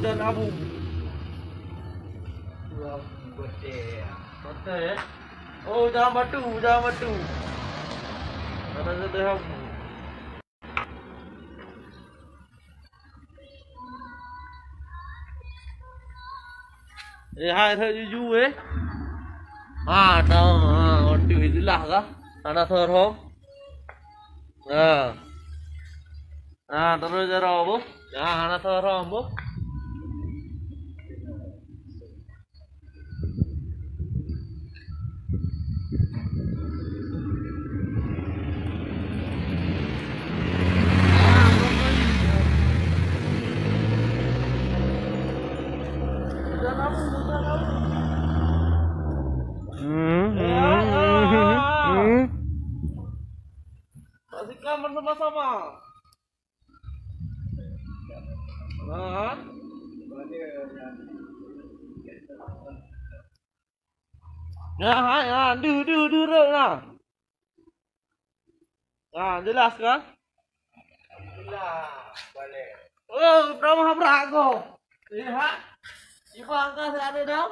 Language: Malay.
hujan abu. Betul ya? Oh, jangan batu, jangan batu. Ada abu. Hai thơ du ấy. Tao tùy dữ lạc á. Tao thơ không? Tao ra rồi bố. Nó thơ không bố. Pastikan bersama-sama. Đưa nào. Jelas kan? Jelas, boleh. Oh, berapa berapa kau? Lihat. Ibu angkat ada dah.